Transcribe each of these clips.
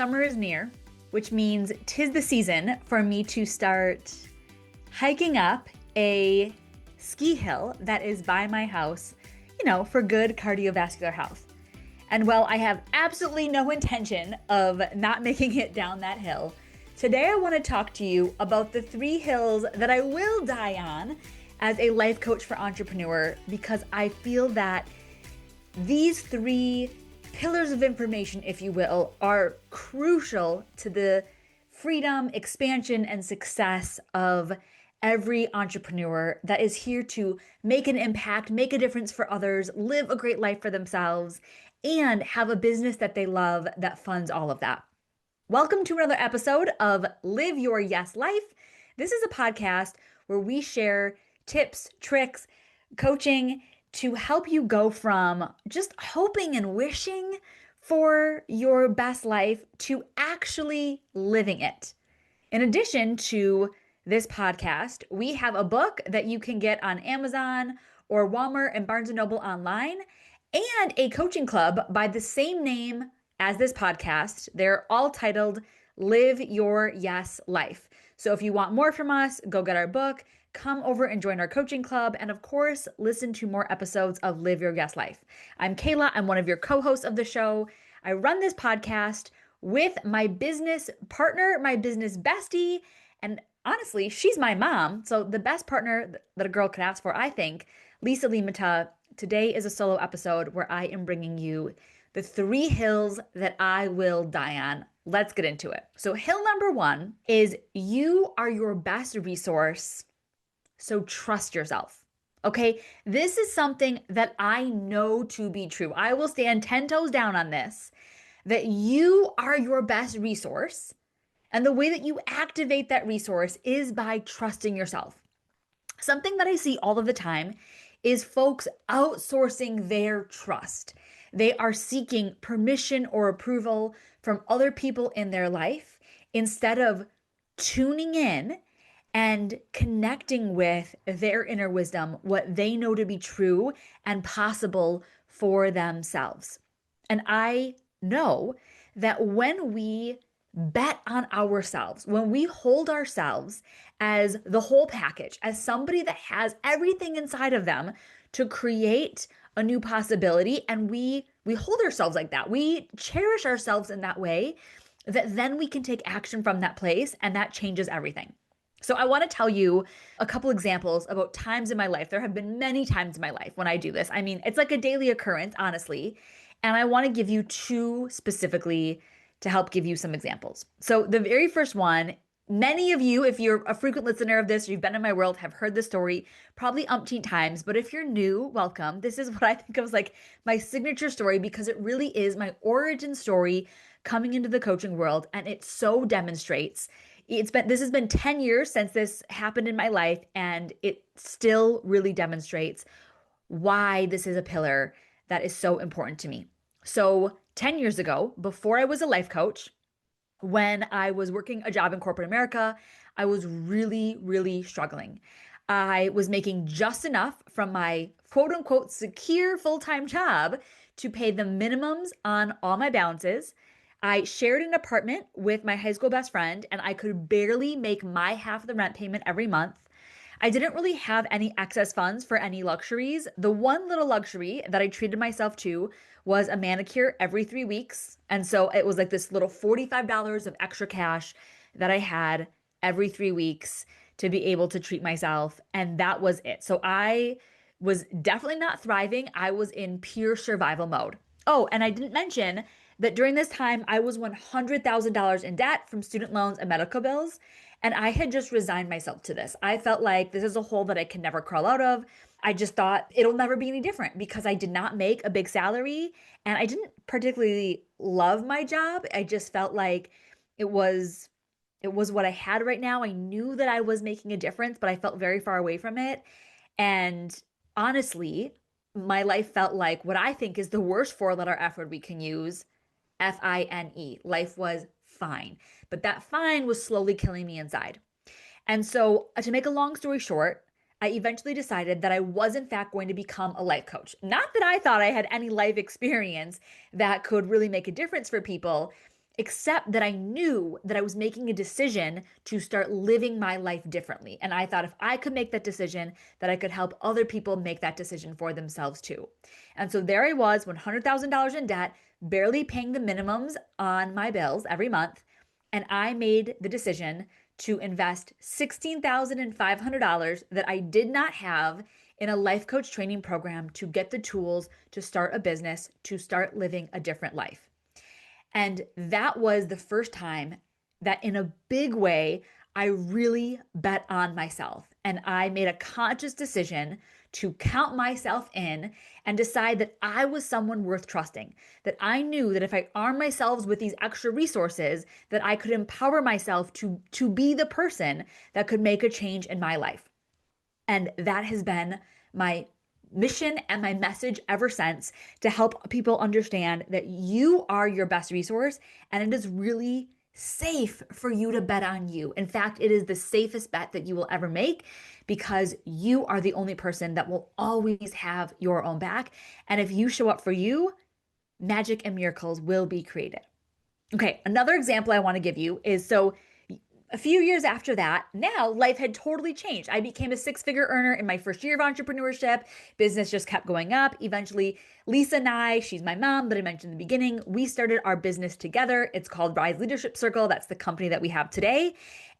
Summer is near, which means 'tis the season for me to start hiking up a ski hill that is by my house, for good cardiovascular health. And while I have absolutely no intention of not making it down that hill, today I want to talk to you about the 3 hills that I will die on as a life coach for entrepreneur, because I feel that these 3 pillars of information, if you will, are crucial to the freedom, expansion, and success of every entrepreneur that is here to make an impact, make a difference for others, live a great life for themselves, and have a business that they love that funds all of that. Welcome to another episode of Live Your Yes Life. This is a podcast where we share tips, tricks, coaching to help you go from just hoping and wishing for your best life to actually living it. In addition to this podcast, we have a book that you can get on Amazon or Walmart and Barnes & Noble online, and a coaching club by the same name as this podcast. They're all titled Live Your Yes Life. So if you want more from us, go get our book, come over and join our coaching club, and of course, listen to more episodes of Live Your Yes Life. I'm Kaela. I'm one of your co-hosts of the show. I run this podcast with my business partner, my business bestie, and honestly, she's my mom. So the best partner that a girl could ask for, I think, Lisa Limata. Today is a solo episode where I am bringing you the 3 hills that I will die on. Let's get into it. So hill number 1 is you are your best resource. So trust yourself. Okay, this is something that I know to be true. I will stand 10 toes down on this, that you are your best resource. And the way that you activate that resource is by trusting yourself. Something that I see all of the time is folks outsourcing their trust. They are seeking permission or approval from other people in their life instead of tuning in and connecting with their inner wisdom, what they know to be true and possible for themselves. And I know that when we bet on ourselves, when we hold ourselves as the whole package, as somebody that has everything inside of them to create a new possibility, and we hold ourselves like that, we cherish ourselves in that way, that then we can take action from that place, and that changes everything. So I want to tell you a couple examples about times in my life. There have been many times in my life when I do this. I mean, it's like a daily occurrence, honestly. And I want to give you 2 specifically to help give you some examples. So the very first one, many of you, if you're a frequent listener of this, or you've been in my world, have heard this story probably umpteen times. But if you're new, welcome. This is what I think of as like my signature story, because it really is my origin story coming into the coaching world. And it so demonstrates. This has been 10 years since this happened in my life, and it still really demonstrates why this is a pillar that is so important to me. So 10 years ago, before I was a life coach, when I was working a job in corporate America, I was really, really struggling. I was making just enough from my quote unquote secure full-time job to pay the minimums on all my balances. I shared an apartment with my high school best friend, and I could barely make my half of the rent payment every month. I didn't really have any excess funds for any luxuries. The one little luxury that I treated myself to was a manicure every 3 weeks. And so it was like this little $45 of extra cash that I had every 3 weeks to be able to treat myself. And that was it. So I was definitely not thriving. I was in pure survival mode. Oh, and I didn't mention that during this time, I was $100,000 in debt from student loans and medical bills. And I had just resigned myself to this. I felt like this is a hole that I can never crawl out of. I just thought it'll never be any different because I did not make a big salary, and I didn't particularly love my job. I just felt like it was what I had right now. I knew that I was making a difference, but I felt very far away from it. And honestly, my life felt like what I think is the worst 4-letter F word we can use, Fine. Life was fine. But that fine was slowly killing me inside. And so to make a long story short, I eventually decided that I was in fact going to become a life coach. Not that I thought I had any life experience that could really make a difference for people, except that I knew that I was making a decision to start living my life differently. And I thought if I could make that decision, that I could help other people make that decision for themselves too. And so there I was, $100,000 in debt, barely paying the minimums on my bills every month. And I made the decision to invest $16,500 that I did not have in a life coach training program to get the tools to start a business, to start living a different life. And that was the first time that in a big way, I really bet on myself. And I made a conscious decision to count myself in and decide that I was someone worth trusting. That I knew that if I armed myself with these extra resources, that I could empower myself to be the person that could make a change in my life. And that has been my mission and my message ever since, to help people understand that you are your best resource and it is really safe for you to bet on you. In fact, it is the safest bet that you will ever make because you are the only person that will always have your own back. And if you show up for you, magic and miracles will be created. Okay, another example I want to give you is a few years after that, now life had totally changed. I became a six-figure earner in my first year of entrepreneurship. Business just kept going up. Eventually, Lisa and I, she's my mom that I mentioned in the beginning, we started our business together. It's called Rise Leadership Circle. That's the company that we have today.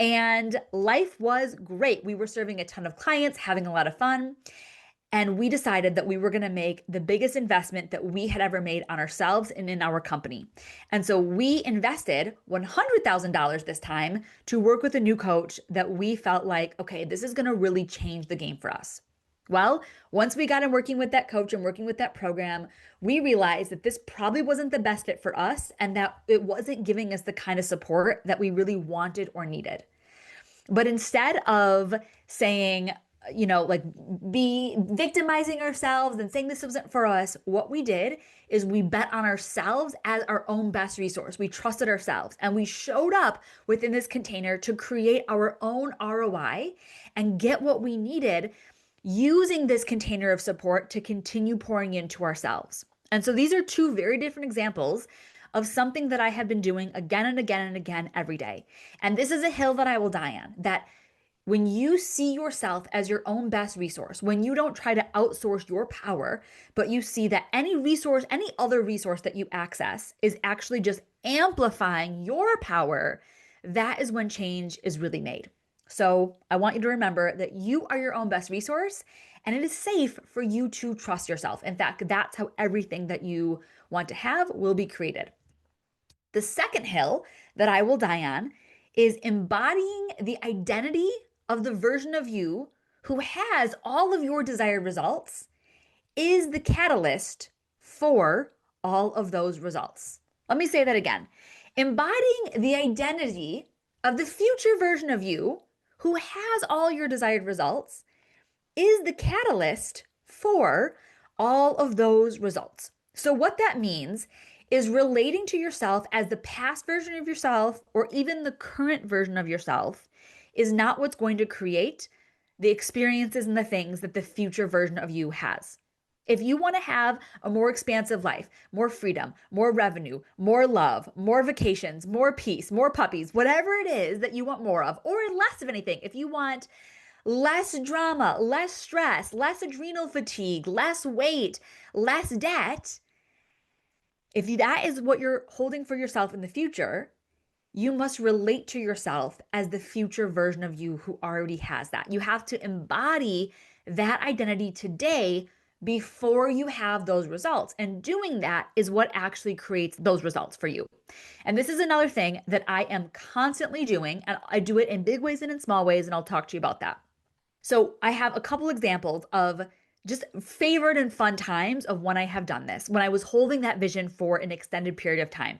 And life was great. We were serving a ton of clients, having a lot of fun. And we decided that we were going to make the biggest investment that we had ever made on ourselves and in our company. And so we invested $100,000 this time to work with a new coach that we felt like, okay, this is going to really change the game for us. Well, once we got in working with that coach and working with that program, we realized that this probably wasn't the best fit for us and that it wasn't giving us the kind of support that we really wanted or needed. But instead of saying, like be victimizing ourselves and saying this wasn't for us, what we did is we bet on ourselves as our own best resource. We trusted ourselves and we showed up within this container to create our own ROI and get what we needed using this container of support to continue pouring into ourselves. And so these are two very different examples of something that I have been doing again and again and again every day. And this is a hill that I will die on, that when you see yourself as your own best resource, when you don't try to outsource your power, but you see that any resource, any other resource that you access is actually just amplifying your power, that is when change is really made. So I want you to remember that you are your own best resource and it is safe for you to trust yourself. In fact, that's how everything that you want to have will be created. The second hill that I will die on is embodying the identity of the version of you who has all of your desired results is the catalyst for all of those results. Let me say that again. Embodying the identity of the future version of you who has all your desired results is the catalyst for all of those results. So what that means is relating to yourself as the past version of yourself or even the current version of yourself is not what's going to create the experiences and the things that the future version of you has. If you want to have a more expansive life, more freedom, more revenue, more love, more vacations, more peace, more puppies, whatever it is that you want more of, or less of anything, if you want less drama, less stress, less adrenal fatigue, less weight, less debt, if that is what you're holding for yourself in the future, you must relate to yourself as the future version of you who already has that. You have to embody that identity today before you have those results. And doing that is what actually creates those results for you. And this is another thing that I am constantly doing, and I do it in big ways and in small ways, and I'll talk to you about that. So I have a couple examples of just favorite and fun times of when I have done this, when I was holding that vision for an extended period of time.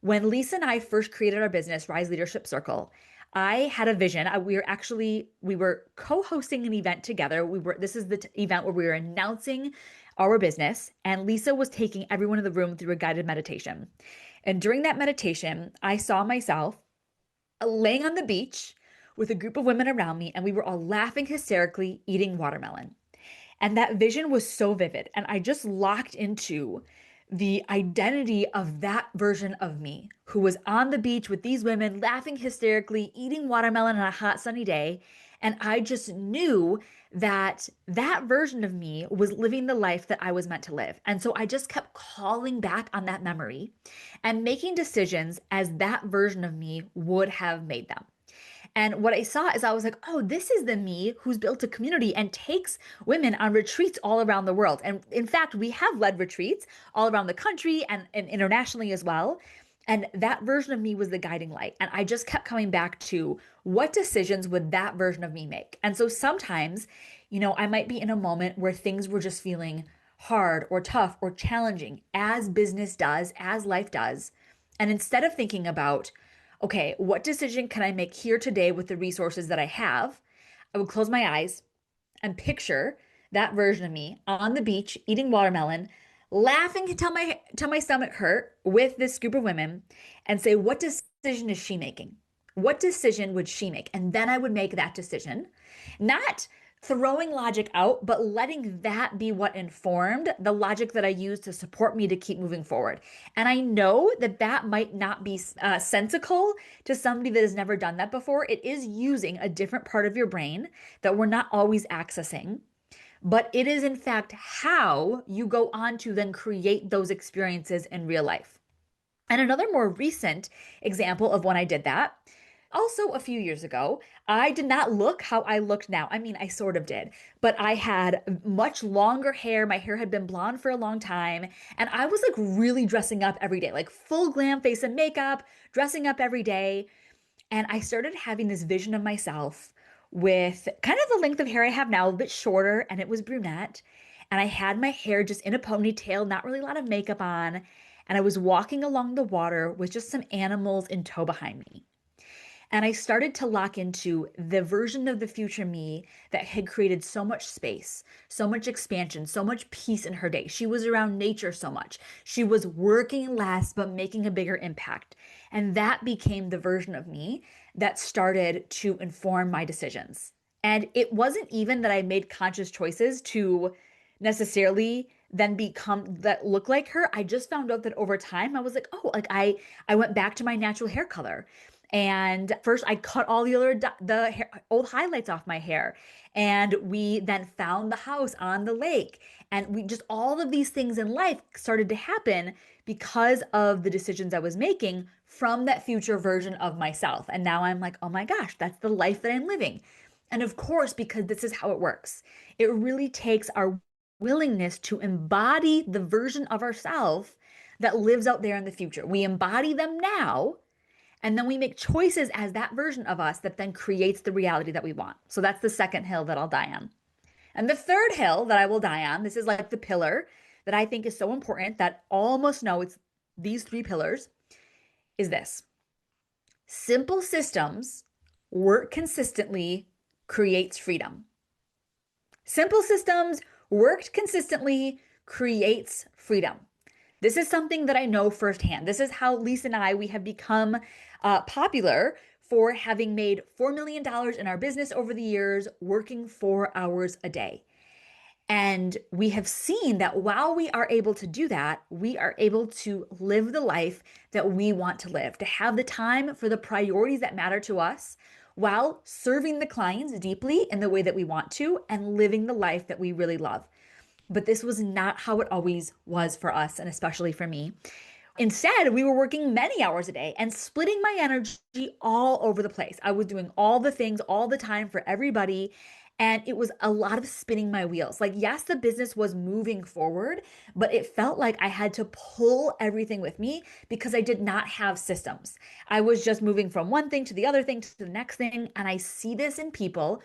When Lisa and I first created our business, Rise Leadership Circle, I had a vision. We were co-hosting an event together. This is the event where we were announcing our business, and Lisa was taking everyone in the room through a guided meditation. And during that meditation, I saw myself laying on the beach with a group of women around me, and we were all laughing hysterically, eating watermelon. And that vision was so vivid. And I just locked into the identity of that version of me who was on the beach with these women, laughing hysterically, eating watermelon on a hot sunny day. And I just knew that that version of me was living the life that I was meant to live. And so I just kept calling back on that memory and making decisions as that version of me would have made them. And what I saw is I was like, oh, this is the me who's built a community and takes women on retreats all around the world. And in fact, we have led retreats all around the country and internationally as well. And that version of me was the guiding light. And I just kept coming back to what decisions would that version of me make? And so sometimes, I might be in a moment where things were just feeling hard or tough or challenging, as business does, as life does. And instead of thinking about, okay, what decision can I make here today with the resources that I have? I would close my eyes and picture that version of me on the beach eating watermelon, laughing till my stomach hurt with this group of women and say, what decision is she making? What decision would she make? And then I would make that decision, not throwing logic out, but letting that be what informed the logic that I use to support me to keep moving forward. And I know that that might not be sensical to somebody that has never done that before. It is using a different part of your brain that we're not always accessing, but it is in fact how you go on to then create those experiences in real life. And another more recent example of when I did that, also a few years ago, I did not look how I looked now. I mean, I sort of did, but I had much longer hair. My hair had been blonde for a long time. And I was like really dressing up every day, like full glam face and makeup, dressing up every day. And I started having this vision of myself with kind of the length of hair I have now, a bit shorter, and it was brunette. And I had my hair just in a ponytail, not really a lot of makeup on. And I was walking along the water with just some animals in tow behind me. And I started to lock into the version of the future me that had created so much space, so much expansion, so much peace in her day. She was around nature so much. She was working less, but making a bigger impact. And that became the version of me that started to inform my decisions. And it wasn't even that I made conscious choices to necessarily then become that look like her. I just found out that over time I was like, oh, like I went back to my natural hair color. And first, I cut all the old highlights off my hair. And we then found the house on the lake. And we just all of these things in life started to happen because of the decisions I was making from that future version of myself. And now I'm like, oh my gosh, that's the life that I'm living. And of course, because this is how it works, it really takes our willingness to embody the version of ourselves that lives out there in the future. We embody them now and then we make choices as that version of us that then creates the reality that we want. So that's the second hill that I'll die on. And the third hill that I will die on, this is like the pillar that I think is so important that all must know it's these three pillars, is this. Simple systems work consistently creates freedom. Simple systems worked consistently creates freedom. This is something that I know firsthand. This is how Lisa and I, we have become popular for having made $4 million in our business over the years, working 4 hours a day. And we have seen that while we are able to do that, we are able to live the life that we want to live, to have the time for the priorities that matter to us while serving the clients deeply in the way that we want to and living the life that we really love. But this was not how it always was for us, and especially for me. Instead, we were working many hours a day and splitting my energy all over the place. I was doing all the things all the time for everybody. And it was a lot of spinning my wheels. Like, yes, the business was moving forward, but it felt like I had to pull everything with me because I did not have systems. I was just moving from one thing to the other thing to the next thing. And I see this in people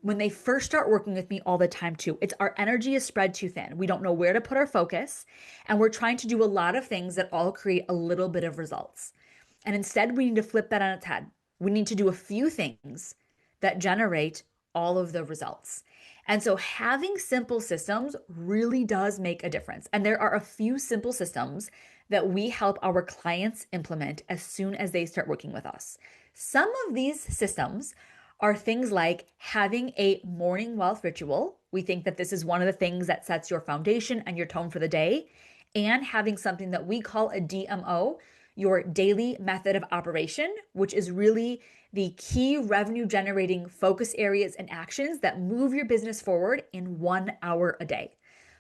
when they first start working with me all the time too. It's our energy is spread too thin. We don't know where to put our focus, and we're trying to do a lot of things that all create a little bit of results. And instead, we need to flip that on its head. We need to do a few things that generate all of the results. And so having simple systems really does make a difference. And there are a few simple systems that we help our clients implement as soon as they start working with us. Some of these systems are things like having a morning wealth ritual. We think that this is one of the things that sets your foundation and your tone for the day. and having something that we call a DMO, your daily method of operation, which is really the key revenue generating focus areas and actions that move your business forward in 1 hour a day,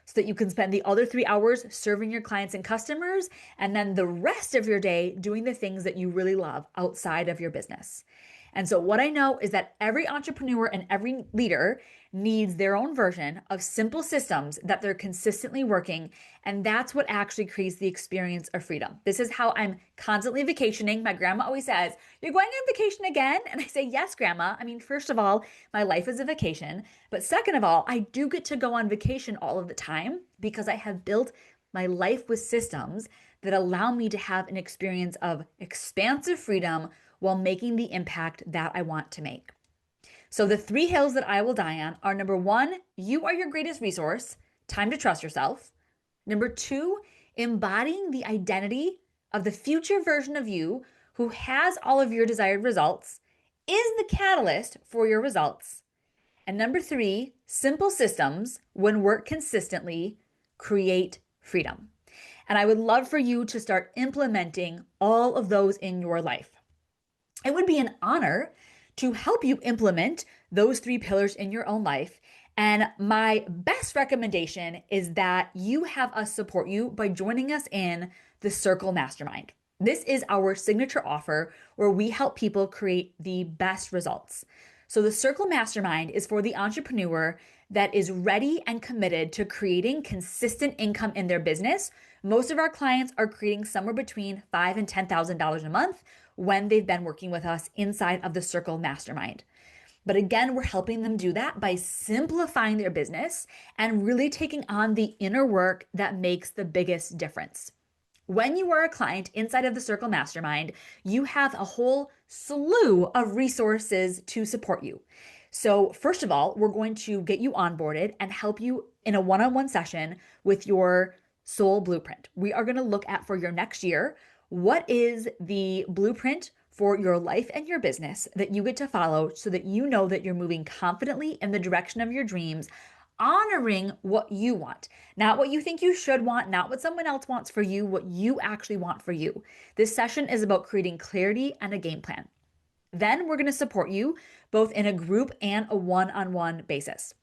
so that you can spend the other 3 hours serving your clients and customers, and then the rest of your day doing the things that you really love outside of your business. And so what I know is that every entrepreneur and every leader needs their own version of simple systems that they're consistently working. And that's what actually creates the experience of freedom. This is how I'm constantly vacationing. My grandma always says, "You're going on vacation again?" And I say, "Yes, grandma." I mean, first of all, my life is a vacation. But second of all, I do get to go on vacation all of the time because I have built my life with systems that allow me to have an experience of expansive freedom while making the impact that I want to make. So the 3 hills that I will die on are: number 1, you are your greatest resource, time to trust yourself. Number 2, embodying the identity of the future version of you who has all of your desired results, is the catalyst for your results. And number 3, simple systems, when worked consistently, create freedom. And I would love for you to start implementing all of those in your life. It would be an honor to help you implement those 3 pillars in your own life. And my best recommendation is that you have us support you by joining us in the Circle Mastermind. This is our signature offer where we help people create the best results. So the Circle Mastermind is for the entrepreneur that is ready and committed to creating consistent income in their business. Most of our clients are creating somewhere between $5,000 and $10,000 a month when they've been working with us inside of the Circle Mastermind. But again, we're helping them do that by simplifying their business and really taking on the inner work that makes the biggest difference. When you are a client inside of the Circle Mastermind, you have a whole slew of resources to support you. So first of all, we're going to get you onboarded and help you in a one-on-one session with your soul blueprint. We are going to look at, for your next year, what is the blueprint for your life and your business that you get to follow so that you know that you're moving confidently in the direction of your dreams, honoring what you want, not what you think you should want, not what someone else wants for you, what you actually want for you. This session is about creating clarity and a game plan. Then we're going to support you both in a group and a one-on-one basis.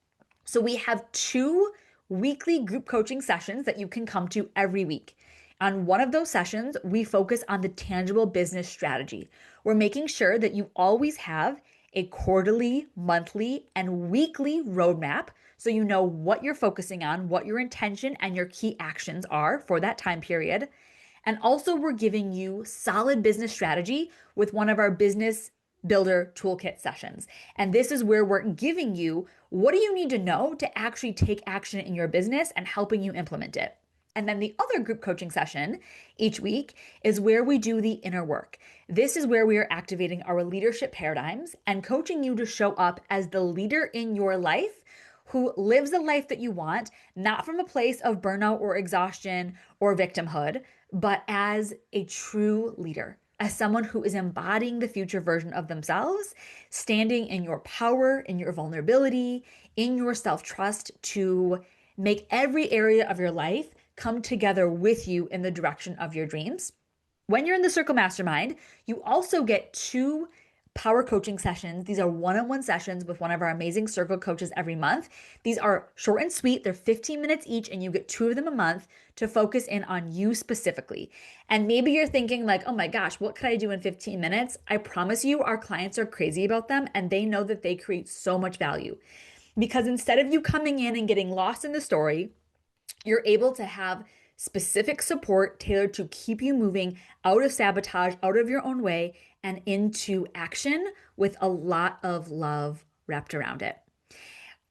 So we have 2 weekly group coaching sessions that you can come to every week. On one of those sessions, we focus on the tangible business strategy. We're making sure that you always have a quarterly, monthly, and weekly roadmap so you know what you're focusing on, what your intention and your key actions are for that time period. And also, we're giving you solid business strategy with one of our business builder toolkit sessions. And this is where we're giving you what do you need to know to actually take action in your business and helping you implement it. And then the other group coaching session each week is where we do the inner work. This is where we are activating our leadership paradigms and coaching you to show up as the leader in your life who lives the life that you want, not from a place of burnout or exhaustion or victimhood, but as a true leader, as someone who is embodying the future version of themselves, standing in your power, in your vulnerability, in your self-trust to make every area of your life come together with you in the direction of your dreams. When you're in the Circle Mastermind, you also get 2 power coaching sessions. These are one-on-one sessions with one of our amazing Circle coaches every month. These are short and sweet. They're 15 minutes each, and you get 2 of them a month to focus in on you specifically. And maybe you're thinking like, oh my gosh, what could I do in 15 minutes? I promise you, our clients are crazy about them, and they know that they create so much value. Because instead of you coming in and getting lost in the story, you're able to have specific support tailored to keep you moving out of sabotage, out of your own way, and into action with a lot of love wrapped around it.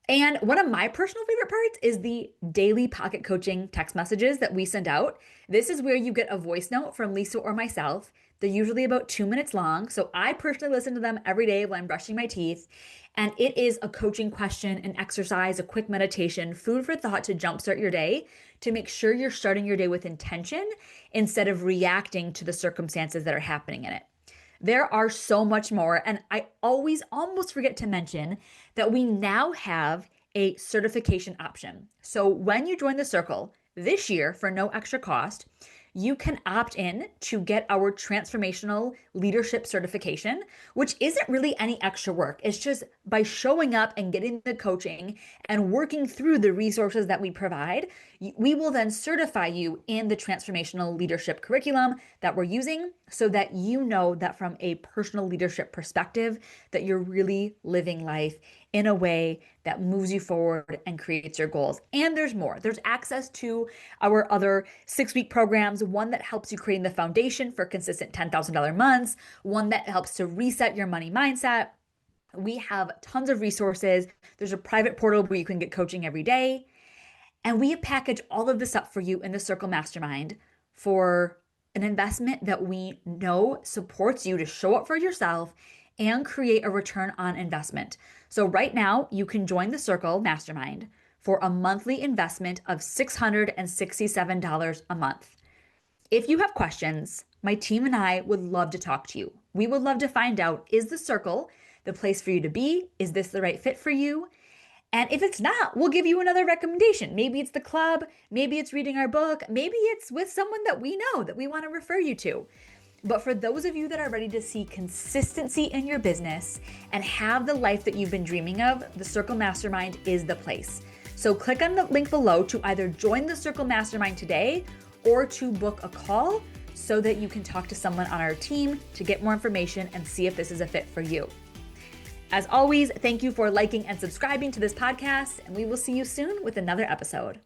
And one of my personal favorite parts is the daily pocket coaching text messages that we send out. This is where you get a voice note from Lisa or myself. They're usually about 2 minutes long. So I personally listen to them every day while I'm brushing my teeth. And it is a coaching question, an exercise, a quick meditation, food for thought to jumpstart your day, to make sure you're starting your day with intention instead of reacting to the circumstances that are happening in it. There are so much more. And I always almost forget to mention that we now have a certification option. So when you join the Circle, this year, for no extra cost, you can opt in to get our transformational leadership certification, which isn't really any extra work. It's just by showing up and getting the coaching and working through the resources that we provide, we will then certify you in the transformational leadership curriculum that we're using so that you know that from a personal leadership perspective, that you're really living life in a way that moves you forward and creates your goals. And there's more. There's access to our other 6-week programs, one that helps you create the foundation for consistent $10,000 months, one that helps to reset your money mindset. We have tons of resources. There's a private portal where you can get coaching every day. And we package all of this up for you in the Circle Mastermind for an investment that we know supports you to show up for yourself and create a return on investment. So right now, you can join the Circle Mastermind for a monthly investment of $667 a month. If you have questions, my team and I would love to talk to you. We would love to find out, is the Circle the place for you to be? Is this the right fit for you? And if it's not, we'll give you another recommendation. Maybe it's the club, maybe it's reading our book, maybe it's with someone that we know that we want to refer you to. But for those of you that are ready to see consistency in your business and have the life that you've been dreaming of, the Circle Mastermind is the place. So click on the link below to either join the Circle Mastermind today or to book a call so that you can talk to someone on our team to get more information and see if this is a fit for you. As always, thank you for liking and subscribing to this podcast, and we will see you soon with another episode.